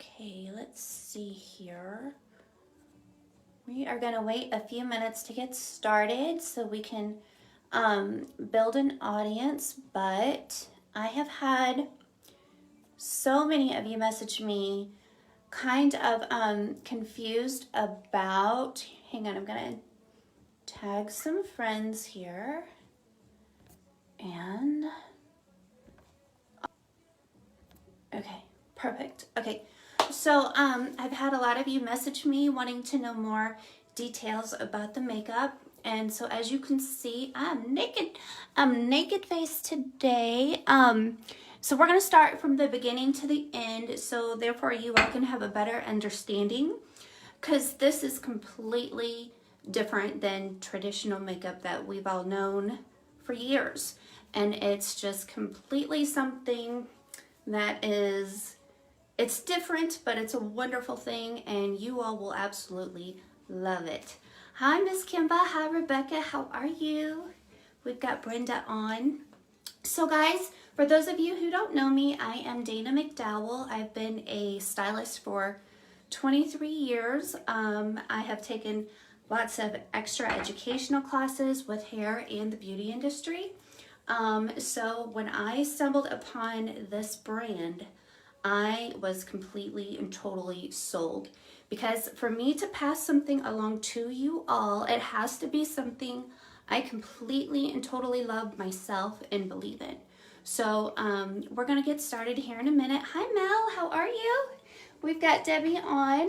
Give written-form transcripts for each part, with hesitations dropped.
Okay, let's see here. We are going to wait a few minutes to get started so we can build an audience, but I have had so many of you message me kind of confused about, hang on, I'm going to tag some friends here, and okay, perfect. Okay, so I've had a lot of you message me wanting to know more details about the makeup, and so as you can see, I'm naked face today. So we're gonna start from the beginning to the end, so therefore you all can have a better understanding, because this is completely different than traditional makeup that we've all known for years, and it's just completely something that is, it's different, but it's a wonderful thing, and you all will absolutely love it. Hi, Miss Kimba. Hi, Rebecca. How are you? We've got Brenda on. So guys, for those of you who don't know me, I am Dana McDowell. I've been a stylist for 23 years. I have taken lots of extra educational classes with hair and the beauty industry. So when I stumbled upon this brand, I was completely and totally sold, because for me to pass something along to you all, it has to be something I completely and totally love myself and believe in. So we're gonna get started here in a minute. Hi Mel, how are you? We've got Debbie on.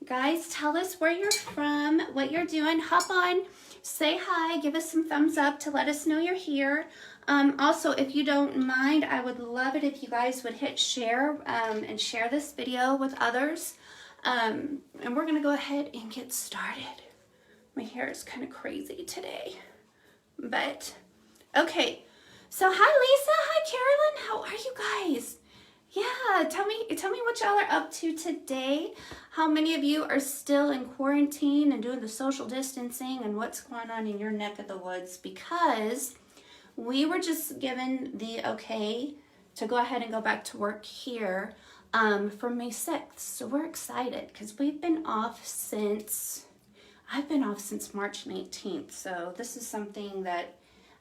Guys, tell us where you're from, what you're doing. Hop on, say hi, give us some thumbs up to let us know you're here. Also, if you don't mind, I would love it if you guys would hit share and share this video with others. And we're gonna go ahead and get started. My hair is kind of crazy today, but okay. So hi Lisa, hi Carolyn, how are you guys? Yeah, tell me what y'all are up to today. How many of you are still in quarantine and doing the social distancing, and what's going on in your neck of the woods? Because we were just given the okay to go ahead and go back to work here for May 6th. So we're excited because we've been off since, I've been off since March 19th. So this is something that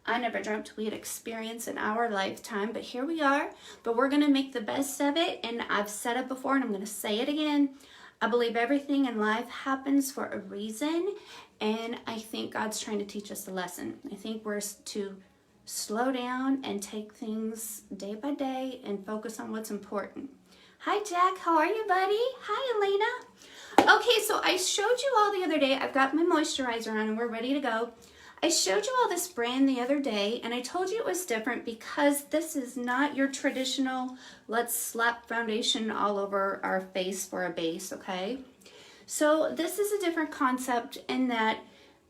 I never dreamt we'd experience in our lifetime, but here we are. But we're gonna make the best of it, and I've said it before and I'm gonna say it again. I believe everything in life happens for a reason, and I think God's trying to teach us a lesson. I think we're to slow down and take things day by day and focus on what's important. Hi Jack, how are you, buddy? Hi Elena. Okay, so I showed you all the other day, I've got my moisturizer on and we're ready to go. I showed you all this brand the other day, and I told you it was different because this is not your traditional, let's slap foundation all over our face for a base, okay? So this is a different concept in that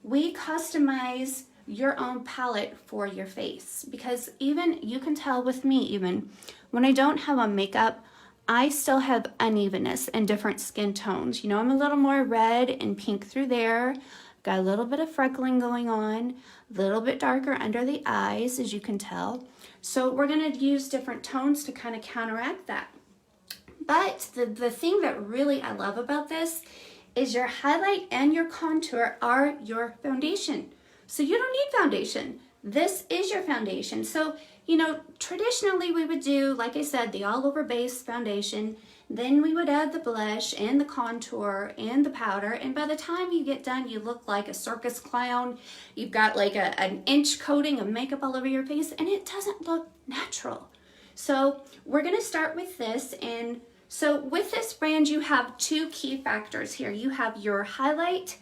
we customize your own palette for your face, because even, you can tell with me, even when I don't have on makeup, I still have unevenness and different skin tones. You know, I'm a little more red and pink through there. Got a little bit of freckling going on, a little bit darker under the eyes, as you can tell. So we're gonna use different tones to kind of counteract that. But the thing that really I love about this is your highlight and your contour are your foundation. So you don't need foundation. This is your foundation. So, you know, traditionally we would do, like I said, the all over base foundation. Then we would add the blush and the contour and the powder. And by the time you get done, you look like a circus clown. You've got like an inch coating of makeup all over your face, and it doesn't look natural. So we're gonna start with this. And so with this brand, you have two key factors here. You have your highlight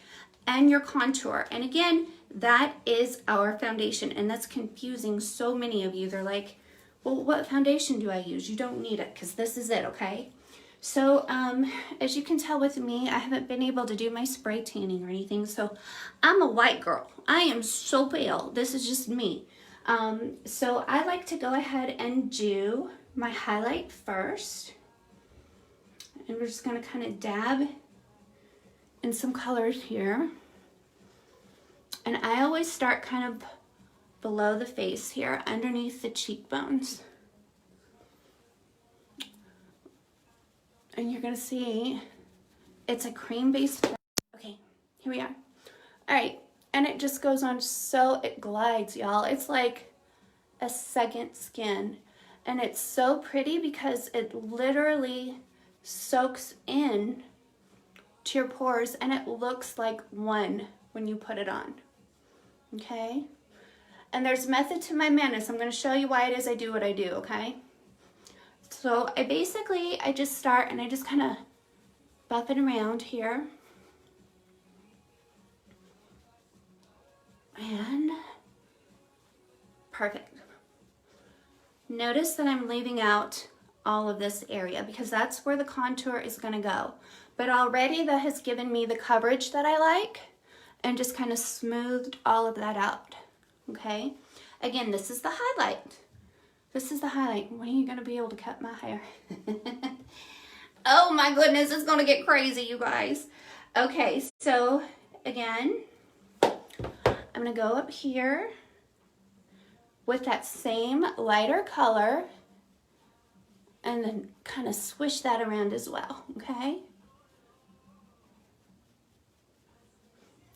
and your contour. And again, that is our foundation. And that's confusing so many of you. They're like, well, what foundation do I use? You don't need it, because this is it, okay? So as you can tell with me, I haven't been able to do my spray tanning or anything, so I'm a white girl. I am so pale. This is just me. So I like to go ahead and do my highlight first. And we're just gonna kind of dab in some colors here. And I always start kind of below the face here, underneath the cheekbones. And you're gonna see it's a cream-based. Okay, here we are. All right, and it just goes on so it glides, y'all. It's like a second skin. And it's so pretty because it literally soaks in to your pores and it looks like one when you put it on. Okay? And there's method to my madness. I'm going to show you why it is I do what I do, okay? So I just start and I just kind of buff it around here. And perfect. Notice that I'm leaving out all of this area because that's where the contour is going to go. But already that has given me the coverage that I like and just kind of smoothed all of that out. Okay? Again, this is the highlight. This is the highlight. When are you going to be able to cut my hair? Oh my goodness, it's going to get crazy, you guys. Okay, so again, I'm going to go up here with that same lighter color and then kind of swish that around as well, okay?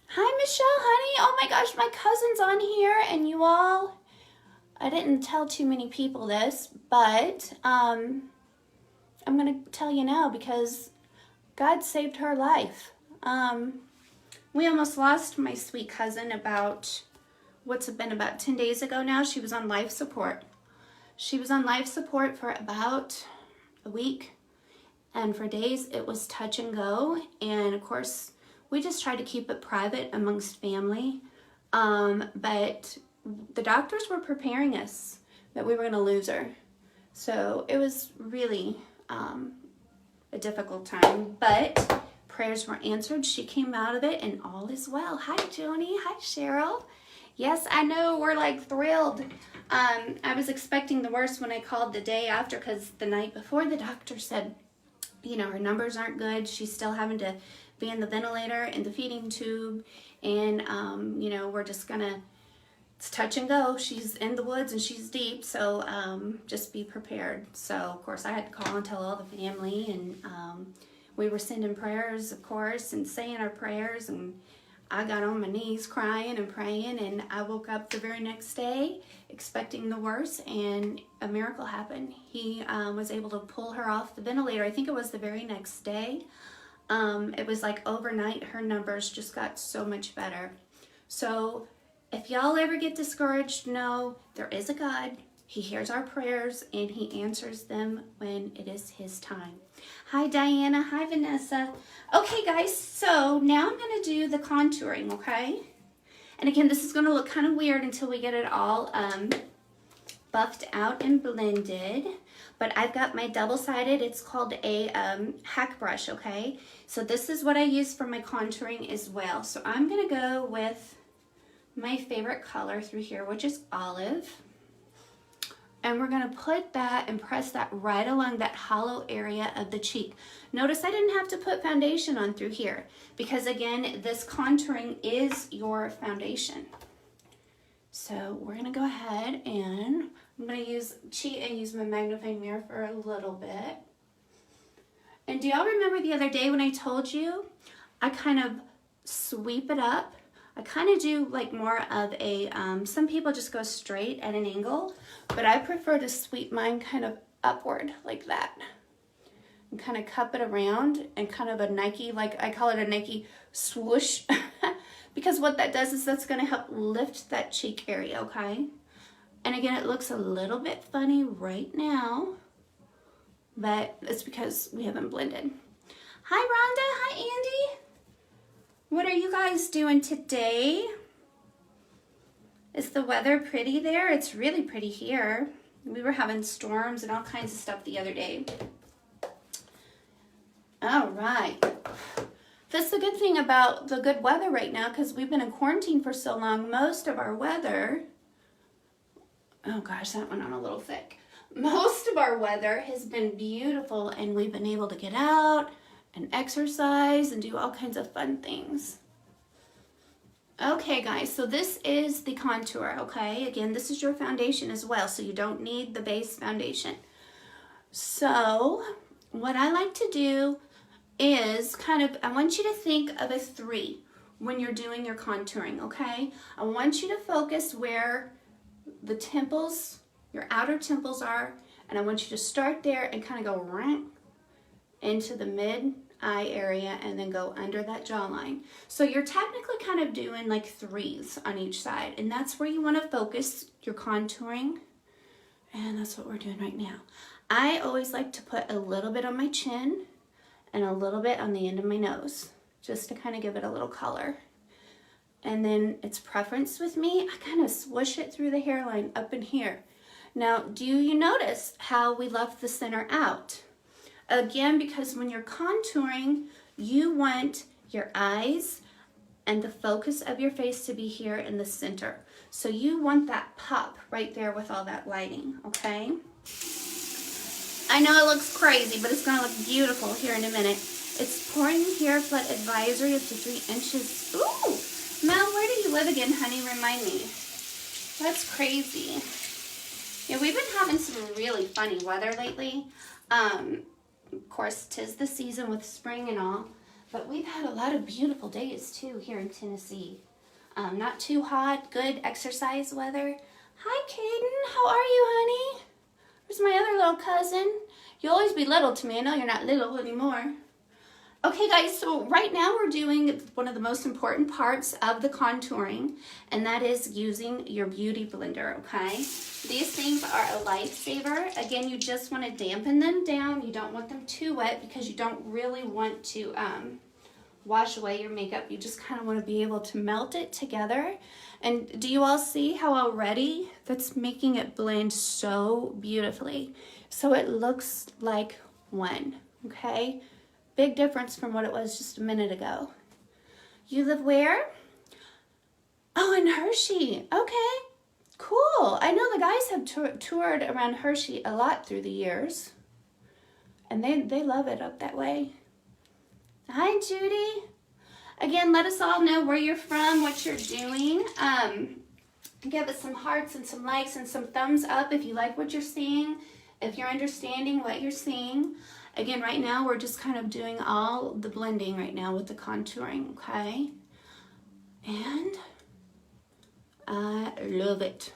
Hi, Michelle, honey. Oh my gosh, my cousin's on here and you all, I didn't tell too many people this, but I'm going to tell you now because God saved her life. We almost lost my sweet cousin about, what's it been, about 10 days ago now. She was on life support. She was on life support for about a week, and for days it was touch and go, and of course we just tried to keep it private amongst family, but the doctors were preparing us that we were going to lose her, so it was really a difficult time, but prayers were answered. She came out of it and all is well. Hi Joni, hi Cheryl. Yes, I know, we're like thrilled. I was expecting the worst when I called the day after because the night before the doctor said, you know, her numbers aren't good. She's still having to be in the ventilator and the feeding tube. And, you know, we're just gonna, it's touch and go. She's in the woods and she's deep. So just be prepared. So, of course, I had to call and tell all the family. And we were sending prayers, of course, and saying our prayers. And I got on my knees crying and praying, and I woke up the very next day expecting the worst, and a miracle happened. He was able to pull her off the ventilator. I think it was the very next day. It was like overnight, her numbers just got so much better. So if y'all ever get discouraged, know there is a God. He hears our prayers, and he answers them when it is his time. Hi, Diana. Hi, Vanessa. Okay, guys, so now I'm going to do the contouring, okay? And again, this is going to look kind of weird until we get it all buffed out and blended. But I've got my double-sided, it's called a hack brush, okay? So this is what I use for my contouring as well. So I'm going to go with my favorite color through here, which is olive. And we're going to put that and press that right along that hollow area of the cheek. Notice I didn't have to put foundation on through here because, again, this contouring is your foundation. So we're going to go ahead and I'm going to cheat and use my magnifying mirror for a little bit. And do y'all remember the other day when I told you I kind of sweep it up? I kind of do like more of a, some people just go straight at an angle, but I prefer to sweep mine kind of upward like that. And kind of cup it around and kind of a Nike, like I call it a Nike swoosh. Because what that does is that's going to help lift that cheek area, okay? And again, it looks a little bit funny right now, but it's because we haven't blended. Hi, Rhonda. Hi, Andy. What are you guys doing today? Is the weather pretty there? It's really pretty here. We were having storms and all kinds of stuff the other day. All right. That's the good thing about the good weather right now, because we've been in quarantine for so long. Most of our weather, oh gosh, that went on a little thick. Most of our weather has been beautiful, and we've been able to get out and exercise and do all kinds of fun things. Okay, guys, so this is the contour, okay? Again, this is your foundation as well, so you don't need the base foundation. So what I like to do is kind of, I want you to think of a 3 when you're doing your contouring, okay? I want you to focus where the temples, your outer temples are, and I want you to start there and kind of go right into the mid eye area and then go under that jawline. So you're technically kind of doing like 3s on each side, and that's where you want to focus your contouring, and that's what we're doing right now. I always like to put a little bit on my chin and a little bit on the end of my nose, just to kind of give it a little color. And then it's preference with me, I kind of swoosh it through the hairline up in here. Now, do you notice how we left the center out? Again, because when you're contouring, you want your eyes and the focus of your face to be here in the center. So you want that pop right there with all that lighting, okay? I know it looks crazy, but it's gonna look beautiful here in a minute. It's pouring hair flood advisory up to 3 inches. Ooh, Mel, where do you live again, honey? Remind me. That's crazy. Yeah, we've been having some really funny weather lately. Of course, 'tis the season with spring and all, but we've had a lot of beautiful days too here in Tennessee. Not too hot, good exercise weather. Hi, Caden. How are you, honey? Where's my other little cousin? You'll always be little to me. I know you're not little anymore. Okay, guys, so right now we're doing one of the most important parts of the contouring, and that is using your beauty blender, okay? These things are a lifesaver. Again, you just want to dampen them down. You don't want them too wet because you don't really want to wash away your makeup. You just kind of want to be able to melt it together. And do you all see how already that's making it blend so beautifully? So it looks like one, okay? Big difference from what it was just a minute ago. You live where? Oh, in Hershey. Okay, cool. I know the guys have toured around Hershey a lot through the years. And they love it up that way. Hi, Judy. Again, let us all know where you're from, what you're doing. Give us some hearts and some likes and some thumbs up if you like what you're seeing, if you're understanding what you're seeing. Again, right now, we're just kind of doing all the blending right now with the contouring, okay? And I love it.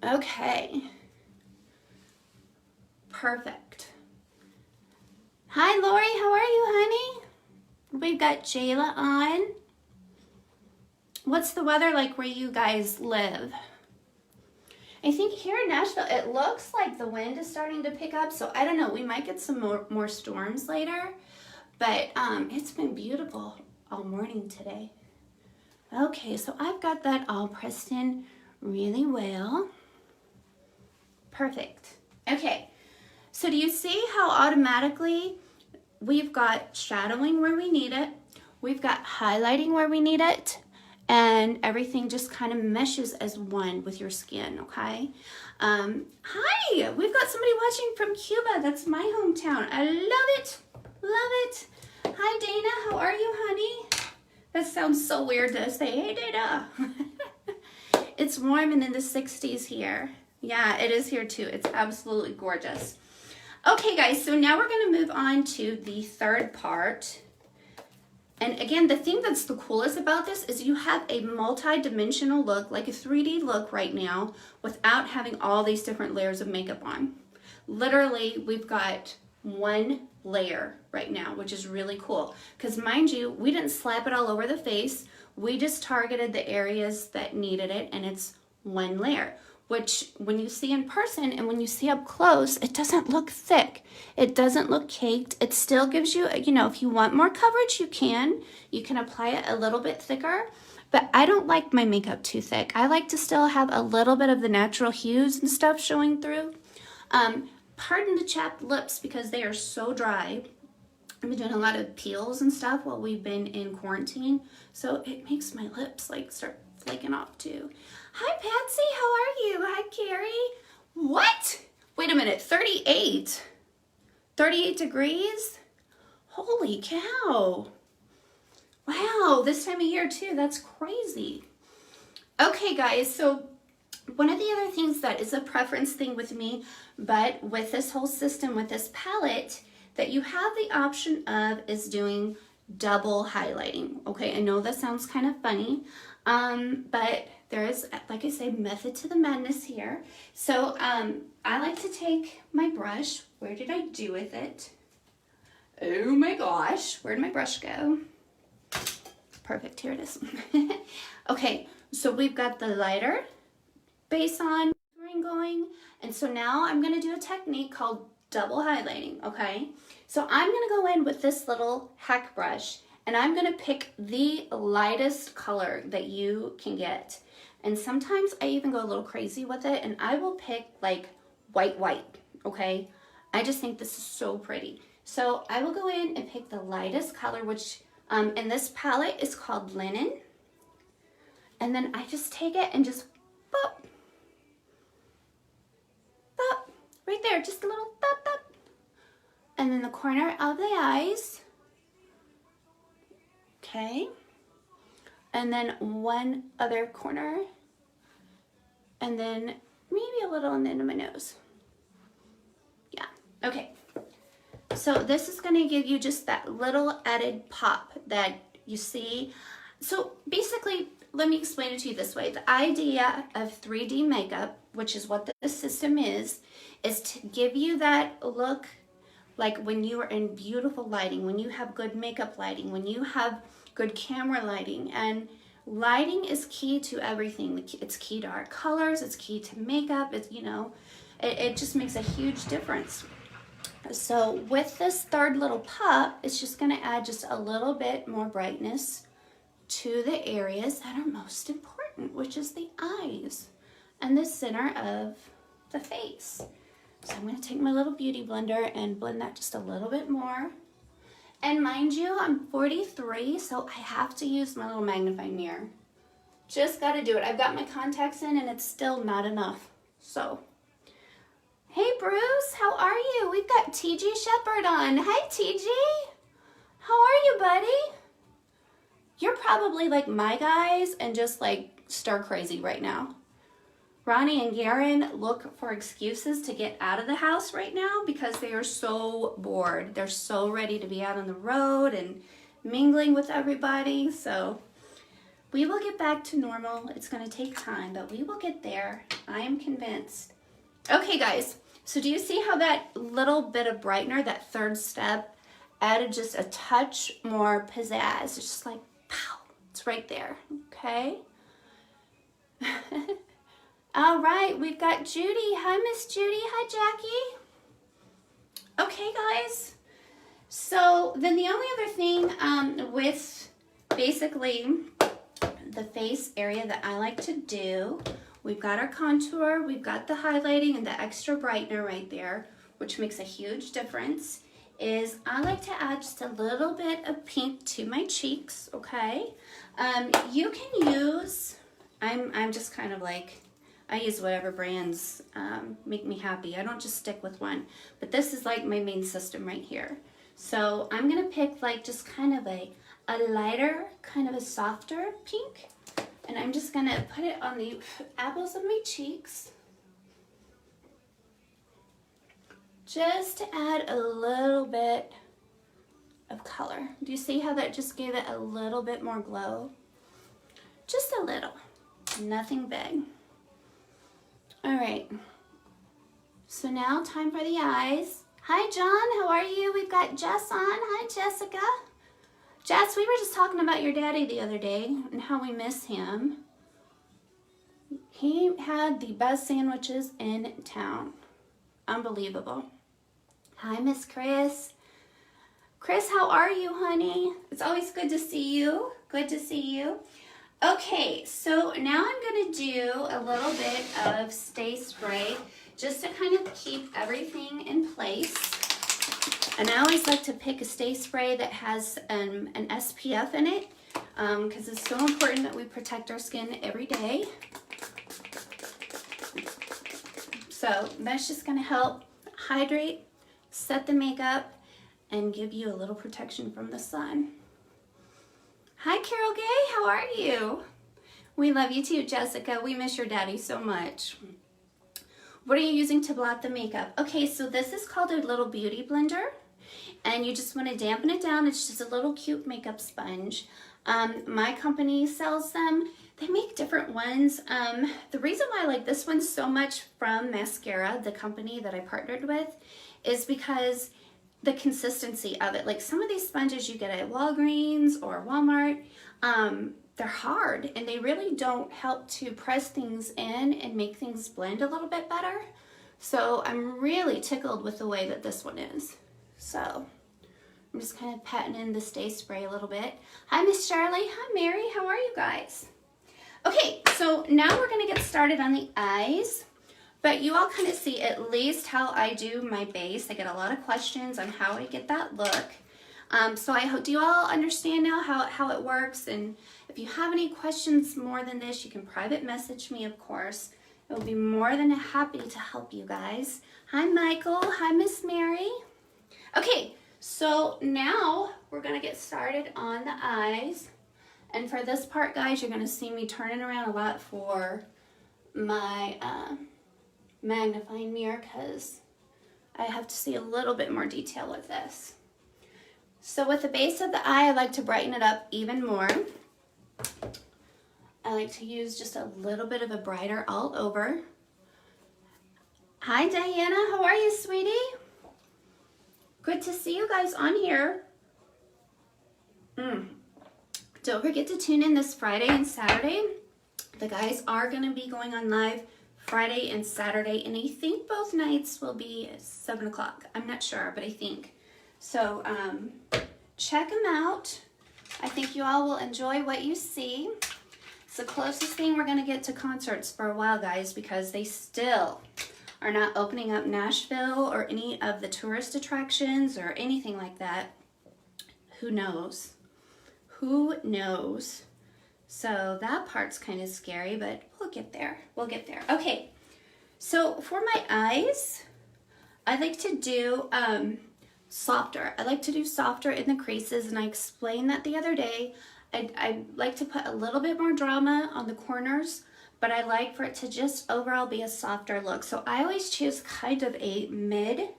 Okay. Perfect. Hi, Lori. How are you, honey? We've got Jayla on. What's the weather like where you guys live? I think here in Nashville, it looks like the wind is starting to pick up, so I don't know. We might get some more storms later, but it's been beautiful all morning today. Okay, so I've got that all pressed in really well. Perfect. Okay, so do you see how automatically we've got shadowing where we need it, we've got highlighting where we need it, and everything just kind of meshes as one with your skin, okay? Hi, we've got somebody watching from Cuba. That's my hometown. I love it, love it. Hi, Dana, how are you, honey? That sounds so weird to say, hey, Dana. It's warm and in the 60s here. Yeah, it is here too. It's absolutely gorgeous. Okay, guys, so now we're gonna move on to the third part. And again, the thing that's the coolest about this is you have a multi-dimensional look, like a 3D look right now, without having all these different layers of makeup on. Literally, we've got one layer right now, which is really cool. Because mind you, we didn't slap it all over the face. We just targeted the areas that needed it, and it's one layer. Which when you see in person and when you see up close, it doesn't look thick. It doesn't look caked. It still gives you, you know, if you want more coverage, you can. You can apply it a little bit thicker, but I don't like my makeup too thick. I like to still have a little bit of the natural hues and stuff showing through. Pardon the chapped lips because they are so dry. I've been doing a lot of peels and stuff while we've been in quarantine, so it makes my lips like start flaking off too. Hi, Patsy, how are you? Hi, Carrie. What? Wait a minute, 38? 38 degrees? Holy cow. Wow, this time of year too, that's crazy. Okay, guys, so one of the other things that is a preference thing with me, but with this whole system, with this palette, that you have the option of is doing double highlighting. Okay, I know that sounds kind of funny, but there is, like I say, method to the madness here. So I like to take my brush. Where did I do with it? Oh my gosh, where did my brush go? Perfect, here it is. Okay, so we've got the lighter base on going, and so now I'm going to do a technique called double highlighting. Okay, so I'm going to go in with this little hack brush, and I'm going to pick the lightest color that you can get, and sometimes I even go a little crazy with it, and I will pick like white. Okay, I just think this is so pretty. So I will go in and pick the lightest color, which in this palette is called Linen, and then I just take it and just boop, right there, just a little dot. And then the corner of the eyes. Okay. And then one other corner. And then maybe a little on the end of my nose. Yeah, okay. So this is gonna give you just that little added pop that you see. So basically, let me explain it to you this way. The idea of 3D makeup, which is what the system is to give you that look like when you are in beautiful lighting, when you have good makeup lighting, when you have good camera lighting. And lighting is key to everything. It's key to our colors, it's key to makeup, it's, you know, it just makes a huge difference. So with this third little pop, it's just gonna add just a little bit more brightness to the areas that are most important, which is the eyes and the center of the face. So I'm going to take my little beauty blender and blend that just a little bit more. And mind you, I'm 43, so I have to use my little magnifying mirror. Just got to do it. I've got my contacts in and it's still not enough. So, hey Bruce, how are you? We've got TG Shepherd on. Hi TG. How are you, buddy? You're probably like my guys and just like stir crazy right now. Ronnie and Garen look for excuses to get out of the house right now because they are so bored. They're so ready to be out on the road and mingling with everybody. So we will get back to normal. It's going to take time, but we will get there. I am convinced. Okay, guys. So do you see how that little bit of brightener, that third step, added just a touch more pizzazz? It's just like, pow, it's right there. Okay. All right, we've got Judy. Hi, Miss Judy. Hi, Jackie. Okay, guys. So then the only other thing with basically the face area that I like to do, we've got our contour, we've got the highlighting and the extra brightener right there, which makes a huge difference, is I like to add just a little bit of pink to my cheeks, okay? You can use, I'm just kind of like, I use whatever brands make me happy. I don't just stick with one, but this is like my main system right here. So I'm gonna pick like just kind of a lighter, kind of a softer pink, and I'm just gonna put it on the apples of my cheeks, just to add a little bit of color. Do you see how that just gave it a little bit more glow? Just a little, nothing big. All right, so now time for the eyes. Hi, John, how are you? We've got Jess on. Hi, Jessica. Jess, we were just talking about your daddy the other day and how we miss him. He had the best sandwiches in town. Unbelievable. Hi, Miss Chris. Chris, how are you, honey? It's always good to see you. Good to see you. Okay, so now I'm going to do a little bit of Stay Spray just to kind of keep everything in place. And I always like to pick a Stay Spray that has an SPF in it because it's so important that we protect our skin every day. So that's just going to help hydrate, set the makeup, and give you a little protection from the sun. Hi, Carol Gay, how are you? We love you too, Jessica. We miss your daddy so much. What are you using to blot the makeup? Okay, so this is called a little beauty blender, and you just want to dampen it down. It's just a little cute makeup sponge. My company sells them. They make different ones. The reason why I like this one so much from Mascara, the company that I partnered with, is because the consistency of it. Like some of these sponges you get at Walgreens or Walmart, they're hard and they really don't help to press things in and make things blend a little bit better. So I'm really tickled with the way that this one is. So I'm just kind of patting in the Stay Spray a little bit. Hi, Miss Charlie. Hi, Mary. How are you guys? Okay, so now we're going to get started on the eyes. But you all kind of see at least how I do my base. I get a lot of questions on how I get that look. So I hope, do you all understand now how it works? And if you have any questions more than this, you can private message me, of course. I will be more than happy to help you guys. Hi, Michael. Hi, Miss Mary. Okay, so now we're going to get started on the eyes. And for this part, guys, you're going to see me turning around a lot for my magnifying mirror because I have to see a little bit more detail with this. So with the base of the eye, I like to brighten it up even more. I like to use just a little bit of a brighter all over. Hi, Diana. How are you, sweetie? Good to see you guys on here. Don't forget to tune in this Friday and Saturday. The guys are going to be going on live Friday and Saturday, and I think both nights will be at 7 o'clock. I'm not sure, but I think. So check them out. I think you all will enjoy what you see. It's the closest thing we're going to get to concerts for a while, guys, because they still are not opening up Nashville or any of the tourist attractions or anything like that. Who knows? Who knows? So that part's kind of scary, but we'll get there. We'll get there. Okay, so for my eyes, I like to do softer. I like to do softer in the creases, and I explained that the other day. I like to put a little bit more drama on the corners, but I like for it to just overall be a softer look. So I always choose kind of a mid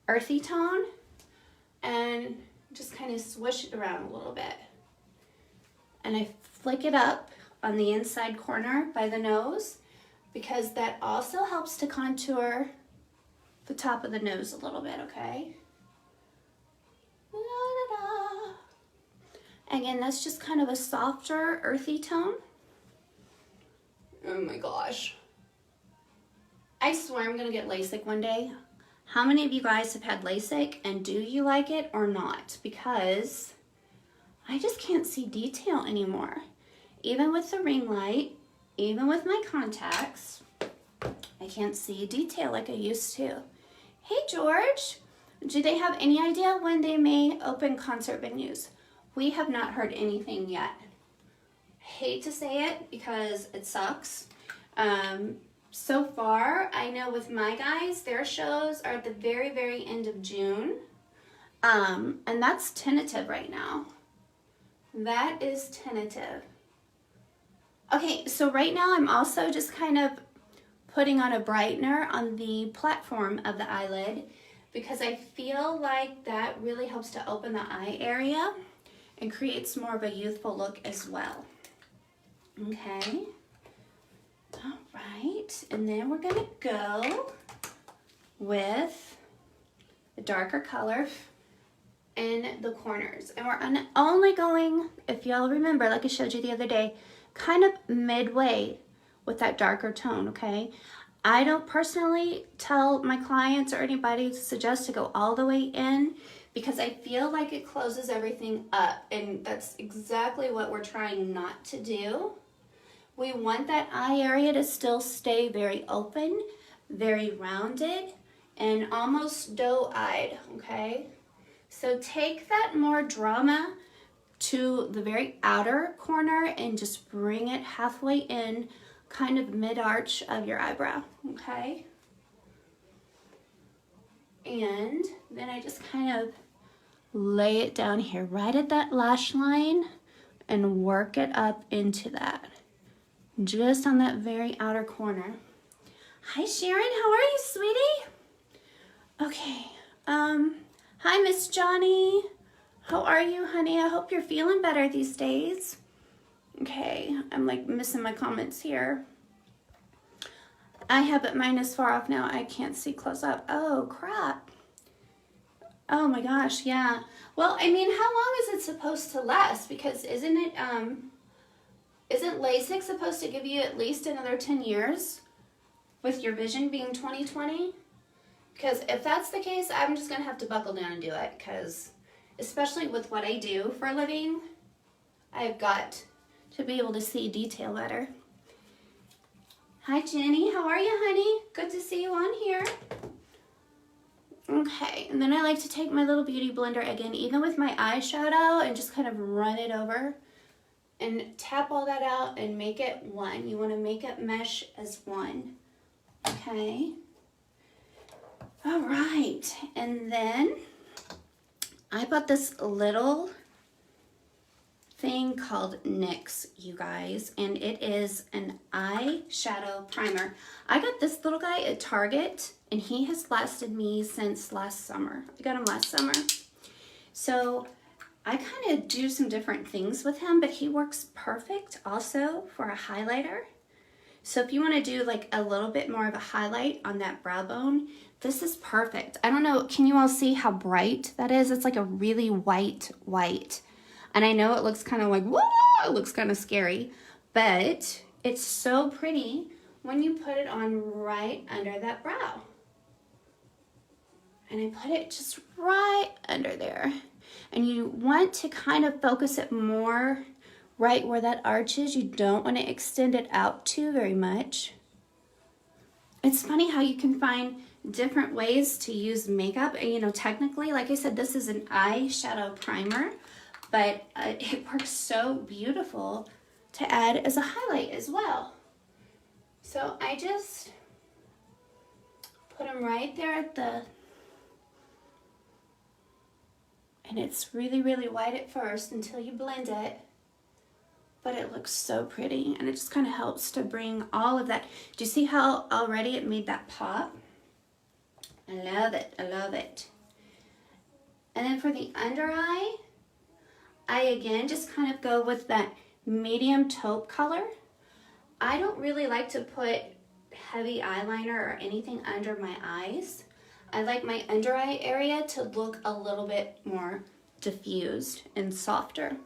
earthy tone and just kind of swish it around a little bit. And I flick it up on the inside corner by the nose because that also helps to contour the top of the nose a little bit, okay? Again, that's just kind of a softer, earthy tone. Oh my gosh. I swear I'm gonna get LASIK one day. How many of you guys have had LASIK, and do you like it or not? Because I just can't see detail anymore. Even with the ring light, even with my contacts, I can't see detail like I used to. Hey George, do they have any idea when they may open concert venues? We have not heard anything yet. Hate to say it because it sucks. So far, I know with my guys, their shows are at the very, very end of June. And that's tentative right now. That is tentative. Okay, so right now I'm also just kind of putting on a brightener on the platform of the eyelid because I feel like that really helps to open the eye area and creates more of a youthful look as well. Okay. All right, and then we're gonna go with a darker color in the corners. And we're only going, if y'all remember, like I showed you the other day, kind of midway with that darker tone, okay? I don't personally tell my clients or anybody to suggest to go all the way in because I feel like it closes everything up, and that's exactly what we're trying not to do. We want that eye area to still stay very open, very rounded, and almost doe-eyed, okay? So take that more drama to the very outer corner and just bring it halfway in, kind of mid-arch of your eyebrow, okay? And then I just kind of lay it down here right at that lash line and work it up into that. just on that very outer corner. Hi Sharon, how are you, sweetie? Okay, hi Miss Johnny. How are you, honey? I hope you're feeling better these days. Okay, I'm like missing my comments here. I have it mine is far off now. I can't see close up. Oh, crap. Oh my gosh, yeah. Well, I mean, how long is it supposed to last? Because isn't LASIK supposed to give you at least another 10 years with your vision being 20/20? Because if that's the case, I'm just going to have to buckle down and do it, because especially with what I do for a living, I've got to be able to see detail better. Hi Jenny, how are you, honey? Good to see you on here. Okay, and then I like to take my little beauty blender again, even with my eyeshadow, and just kind of run it over and tap all that out and make it one. You want to make it mesh as one. Okay. All right, and then I bought this little thing called NYX, you guys, and it is an eyeshadow primer. I got this little guy at Target, and he has lasted me since last summer. I got him last summer. So I kind of do some different things with him, but he works perfect also for a highlighter. So if you want to do like a little bit more of a highlight on that brow bone, this is perfect. I don't know, can you all see how bright that is? It's like a really white. And I know it looks kind of like, whoa, it looks kind of scary, but it's so pretty when you put it on right under that brow. And I put it just right under there. And you want to kind of focus it more right where that arch is. You don't want to extend it out too very much. It's funny how you can find different ways to use makeup. You know, technically, like I said, this is an eyeshadow primer, but it works so beautiful to add as a highlight as well. So I just put them right there at the, and it's really white at first until you blend it, but it looks so pretty, and it just kind of helps to bring all of that. Do you see how already it made that pop? I love it, I love it. And then for the under eye, I again just kind of go with that medium taupe color. I don't really like to put heavy eyeliner or anything under my eyes. I like my under eye area to look a little bit more diffused and softer.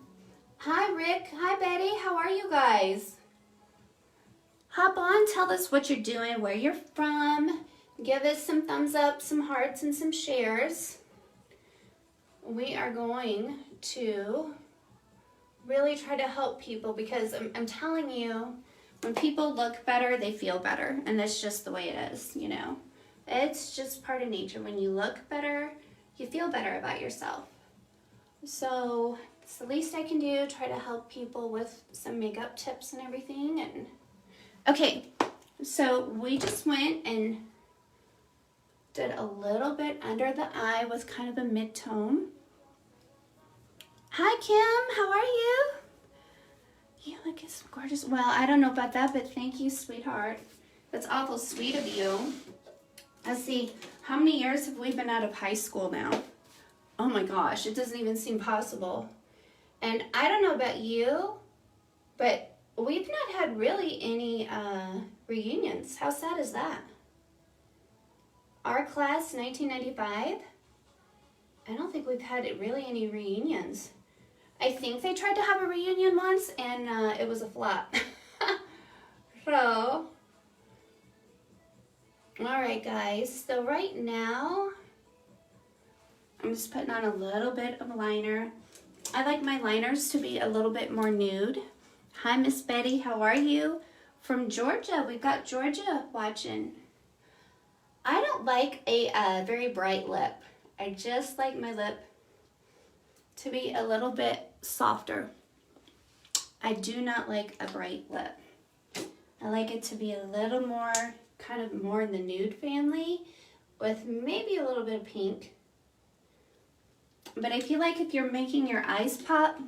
Hi Rick, hi Betty, how are you guys? Hop on, tell us what you're doing, where you're from. Give us some thumbs up, some hearts, and some shares. We are going to really try to help people, because I'm telling you, when people look better, they feel better, and that's just the way it is, you know. It's just part of nature. When you look better, you feel better about yourself. So it's the least I can do, try to help people with some makeup tips and everything. And okay, so we just went and did a little bit under the eye with kind of a mid-tone. Hi Kim, how are you? You look so gorgeous. Well, I don't know about that, but thank you, sweetheart. That's awful sweet of you. Let's see, how many years have we been out of high school now? Oh my gosh, it doesn't even seem possible. And I don't know about you, but we've not had really any reunions. How sad is that? Our class, 1995, I don't think we've had really any reunions. I think they tried to have a reunion once, and it was a flop. So, all right, guys. So right now, I'm just putting on a little bit of liner. I like my liners to be a little bit more nude. Hi, Miss Betty. How are you? From Georgia. We've got Georgia watching. I don't like a very bright lip. I just like my lip to be a little bit softer. I do not like a bright lip. I like it to be a little more, kind of more in the nude family with maybe a little bit of pink. But I feel like if you're making your eyes pop,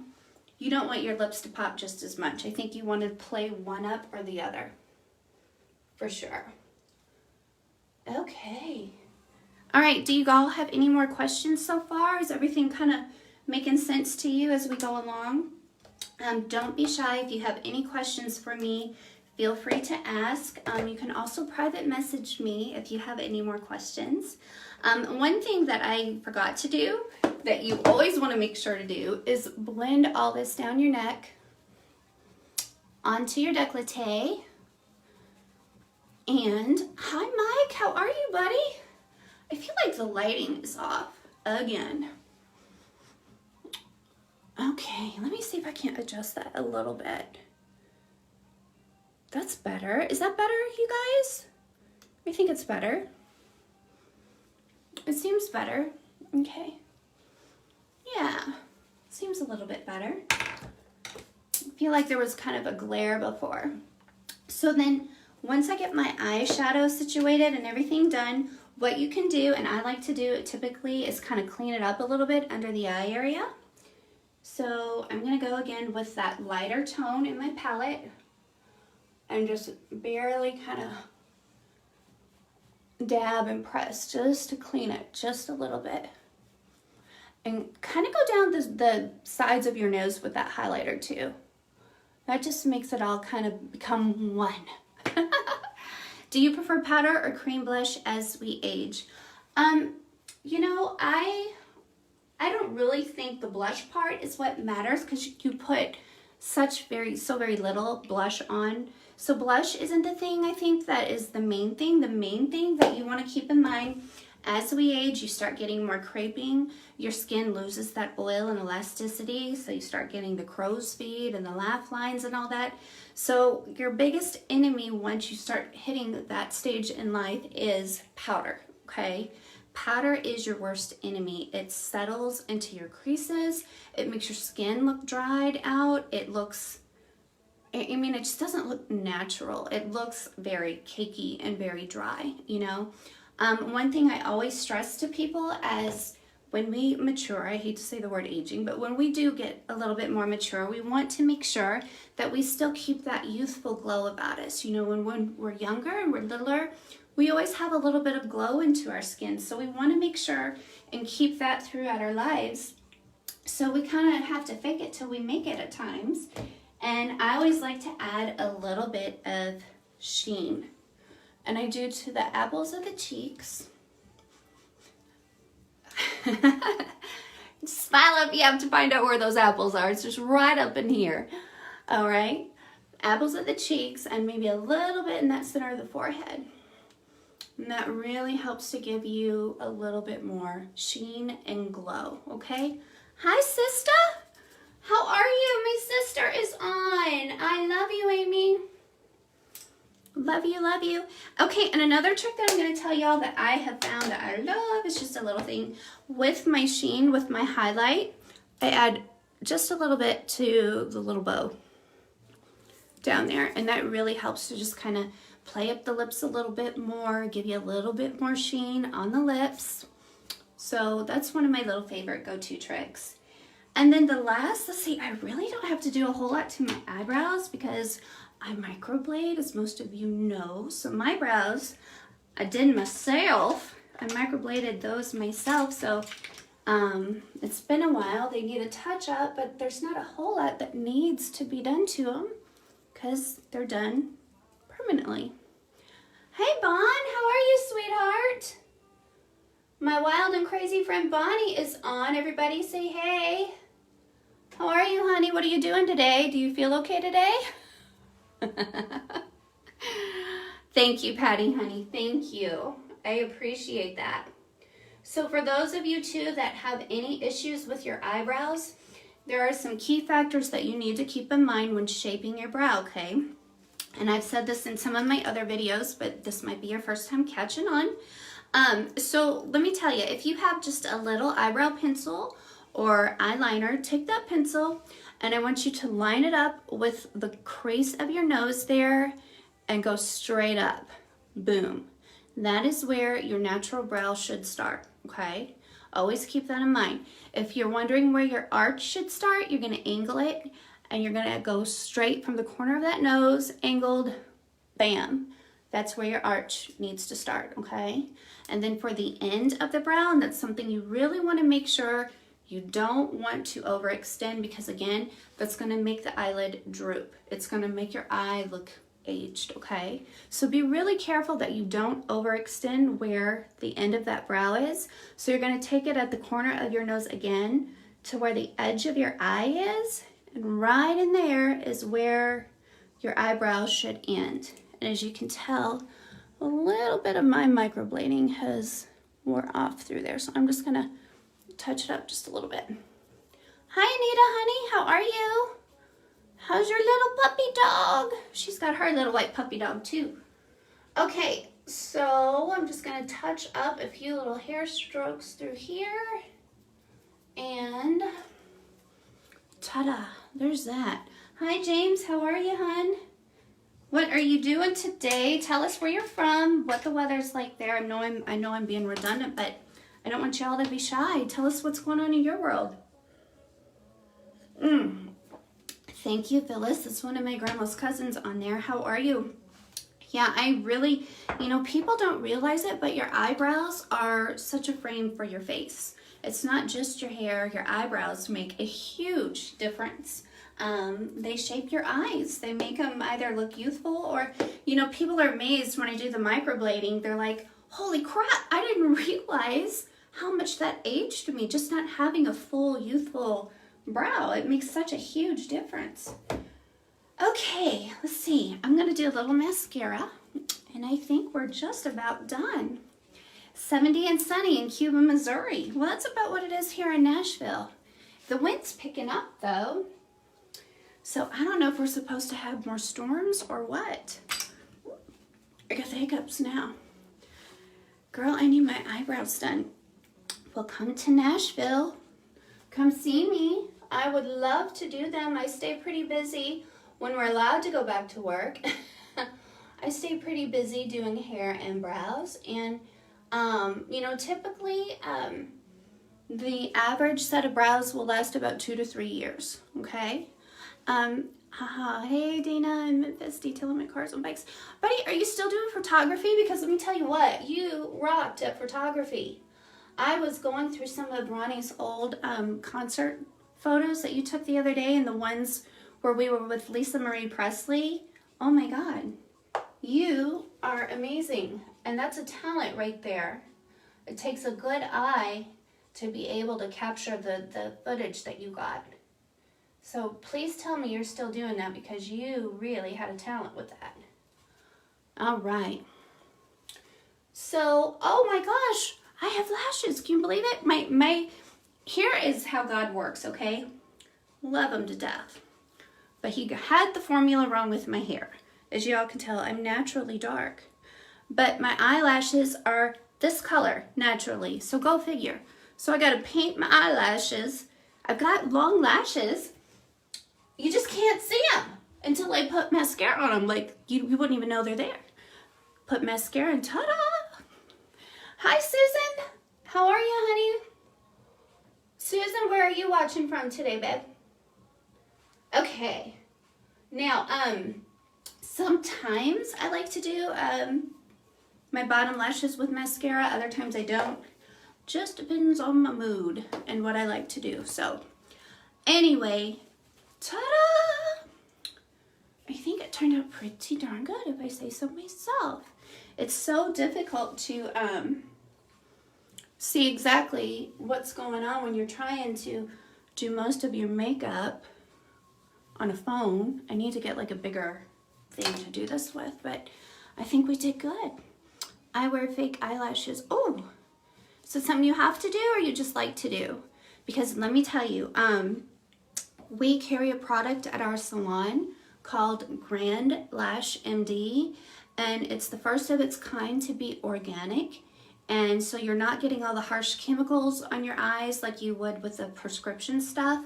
you don't want your lips to pop just as much. I think you want to play one up or the other, for sure. Okay. All right, do you all have any more questions so far? Is everything kind of making sense to you as we go along? Don't be shy. If you have any questions for me, feel free to ask. You can also private message me if you have any more questions. One thing that I forgot to do that you always want to make sure to do is blend all this down your neck onto your décolleté. And hi Mike, how are you, buddy? I feel like the lighting is off again. Okay, let me see if I can adjust that a little bit. That's better. Is that better, you guys? I think it's better. It seems better. Okay. Yeah, seems a little bit better. I feel like there was kind of a glare before. So then, once I get my eyeshadow situated and everything done, what you can do, and I like to do typically, is kind of clean it up a little bit under the eye area. So I'm going to go again with that lighter tone in my palette and just barely kind of dab and press just to clean it just a little bit. And kind of go down the sides of your nose with that highlighter too. That just makes it all kind of become one. Do you prefer powder or cream blush as we age? You know, I don't really think the blush part is what matters because you put so very little blush on. So blush isn't the thing I think that is the main thing. The main thing that you want to keep in mind as we age, you start getting more creping. Your skin loses that oil and elasticity. So you start getting the crow's feet and the laugh lines and all that. So your biggest enemy once you start hitting that stage in life is powder, okay? Powder is your worst enemy. It settles into your creases. It makes your skin look dried out. It looks, I mean, it just doesn't look natural. It looks very cakey and very dry, you know? One thing I always stress to people as when we mature, I hate to say the word aging, but when we do get a little bit more mature, we want to make sure that we still keep that youthful glow about us. You know, when we're younger and we're littler, we always have a little bit of glow into our skin. So we want to make sure and keep that throughout our lives. So we kind of have to fake it till we make it at times. And I always like to add a little bit of sheen. And I do to the apples of the cheeks. Smile up, you have to find out where those apples are. It's just right up in here. All right. Apples of the cheeks and maybe a little bit in that center of the forehead. And that really helps to give you a little bit more sheen and glow, okay? Hi, sister. How are you? My sister is on. I love you, Amy. Love you, love you. Okay, and another trick that I'm going to tell y'all that I have found that I love is just a little thing. With my sheen, with my highlight, I add just a little bit to the little bow down there. And that really helps to just kind of play up the lips a little bit more, give you a little bit more sheen on the lips. So that's one of my little favorite go-to tricks. And then the last, let's see, I really don't have to do a whole lot to my eyebrows because I microblade, as most of you know. So my brows, I did myself. I microbladed those myself. So it's been a while. They need a touch up, but there's not a whole lot that needs to be done to them because they're done permanently. Hey, Bon, how are you, sweetheart? My wild and crazy friend Bonnie is on. Everybody say hey. How are you, honey? What are you doing today? Do you feel okay today? Thank you, Patty, honey. Thank you. I appreciate that. So for those of you, too, that have any issues with your eyebrows, there are some key factors that you need to keep in mind when shaping your brow, okay? And I've said this in some of my other videos, but this might be your first time catching on. So let me tell you, if you have just a little eyebrow pencil or eyeliner, take that pencil and I want you to line it up with the crease of your nose there and go straight up. Boom. That is where your natural brow should start, okay? Always keep that in mind. If you're wondering where your arch should start, you're going to angle it, and you're going to go straight from the corner of that nose, angled, bam. That's where your arch needs to start, okay? And then for the end of the brow, that's something you really want to make sure you don't want to overextend, because again, that's going to make the eyelid droop. It's going to make your eye look aged, okay? So be really careful that you don't overextend where the end of that brow is. So you're going to take it at the corner of your nose again to where the edge of your eye is, and right in there is where your eyebrow should end. And as you can tell, a little bit of my microblading has wore off through there, so I'm just going to touch it up just a little bit. Hi Anita, honey, how are you? How's your little puppy dog? She's got her little white puppy dog too. Okay, so I'm just gonna touch up a few little hair strokes through here. And ta-da, there's that. Hi James, how are you, hun? What are you doing today? Tell us where you're from, what the weather's like there. I know I'm being redundant, but I don't want y'all to be shy. Tell us what's going on in your world. Thank you, Phyllis. That's one of my grandma's cousins on there. How are you? Yeah, I really, people don't realize it, but your eyebrows are such a frame for your face. It's not just your hair. Your eyebrows make a huge difference. They shape your eyes. They make them either look youthful or, people are amazed when I do the microblading. They're like, holy crap, I didn't realize how much that aged me, just not having a full youthful brow. It makes such a huge difference. Okay, let's see. I'm going to do a little mascara, and I think we're just about done. 70 and sunny in Cuba, Missouri. Well, that's about what it is here in Nashville. The wind's picking up, though. So I don't know if we're supposed to have more storms or what. I got the hiccups now. Girl, I need my eyebrows done. Well, come to Nashville. Come see me. I would love to do them. I stay pretty busy when we're allowed to go back to work. I stay pretty busy doing hair and brows. And, typically the average set of brows will last about 2 to 3 years, okay? Hey Dana in Memphis, detailing my cars and bikes. Buddy, are you still doing photography? Because let me tell you what, you rocked at photography. I was going through some of Ronnie's old concert photos that you took the other day, and the ones where we were with Lisa Marie Presley. Oh my God, you are amazing. And that's a talent right there. It takes a good eye to be able to capture the footage that you got. So please tell me you're still doing that, because you really had a talent with that. All right. So, oh my gosh, I have lashes. Can you believe it? Here is how God works, okay? Love him to death. But he had the formula wrong with my hair. As you all can tell, I'm naturally dark. But my eyelashes are this color naturally, so go figure. So I gotta paint my eyelashes. I've got long lashes. You just can't see them until I put mascara on them. Like, you wouldn't even know they're there. Put mascara and ta-da! Hi, Susan. How are you, honey? Susan, where are you watching from today, babe? Okay. Now, sometimes I like to do my bottom lashes with mascara. Other times I don't. Just depends on my mood and what I like to do. So, anyway, ta-da! I think it turned out pretty darn good, if I say so myself. It's so difficult to see exactly what's going on when you're trying to do most of your makeup on a phone. I need to get like a bigger thing to do this with, but I think we did good. I wear fake eyelashes. Oh, so something you have to do or you just like to do? Because let me tell you, we carry a product at our salon called Grand Lash MD, and it's the first of its kind to be organic. And so you're not getting all the harsh chemicals on your eyes like you would with the prescription stuff.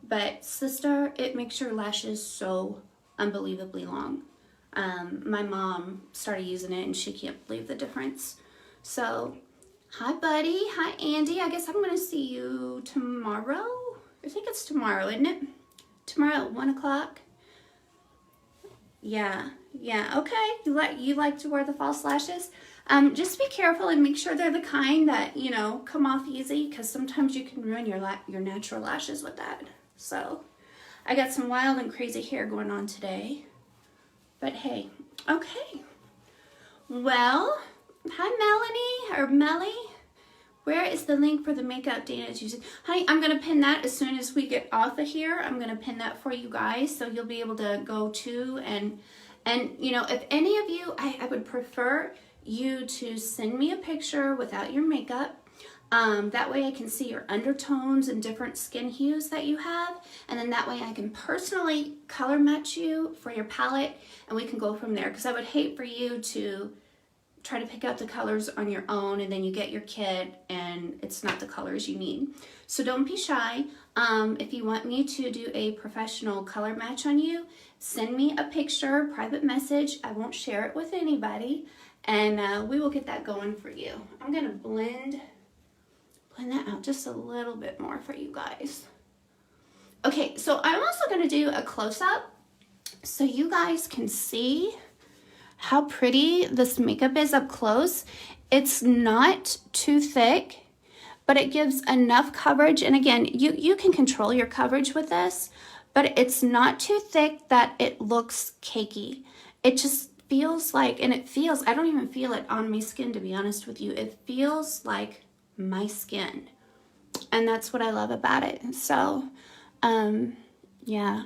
But sister, it makes your lashes so unbelievably long. My mom started using it and she can't believe the difference. So Hi, buddy. Hi, Andy. I guess I'm going to see you tomorrow. I think it's tomorrow, isn't it? Tomorrow at 1 o'clock. Yeah. Okay. You like to wear the false lashes? Just be careful and make sure they're the kind that, you know, come off easy, because sometimes you can ruin your natural lashes with that. So, I got some wild and crazy hair going on today. But hey, okay. Well, hi, Melanie or Melly. Where is the link for the makeup Dana's using? Honey, I'm going to pin that as soon as we get off of here. I'm going to pin that for you guys, so you'll be able to go to and you know, if any of you, I would prefer you to send me a picture without your makeup. That way I can see your undertones and different skin hues that you have. And then that way I can personally color match you for your palette, and we can go from there. Because I would hate for you to try to pick out the colors on your own and then you get your kit and it's not the colors you need. So don't be shy. If you want me to do a professional color match on you, send me a picture, private message. I won't share it with anybody, and we will get that going for you. I'm gonna blend that out just a little bit more for you guys. Okay, so I'm also gonna do a close-up so you guys can see how pretty this makeup is up close. It's not too thick, but it gives enough coverage. And again, you can control your coverage with this, but it's not too thick that it looks cakey. It just feels like, and it feels, I don't even feel it on my skin, to be honest with you. It feels like my skin. And that's what I love about it. So, yeah,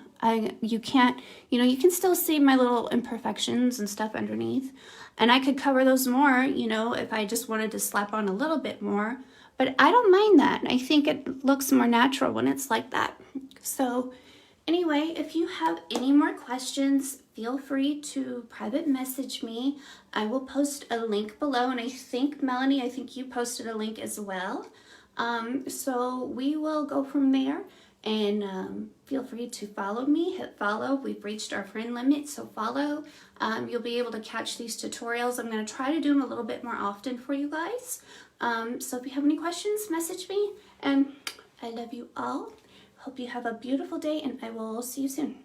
you can't, you know, you can still see my little imperfections and stuff underneath, and I could cover those more, you know, if I just wanted to slap on a little bit more, but I don't mind that. I think it looks more natural when it's like that. So anyway, if you have any more questions, feel free to private message me. I will post a link below, and I think, Melanie, I think you posted a link as well. So we will go from there. And feel free to follow me, hit follow. We've reached our friend limit, so follow. You'll be able to catch these tutorials. I'm going to try to do them a little bit more often for you guys. So if you have any questions, message me. And I love you all. Hope you have a beautiful day, and I will see you soon.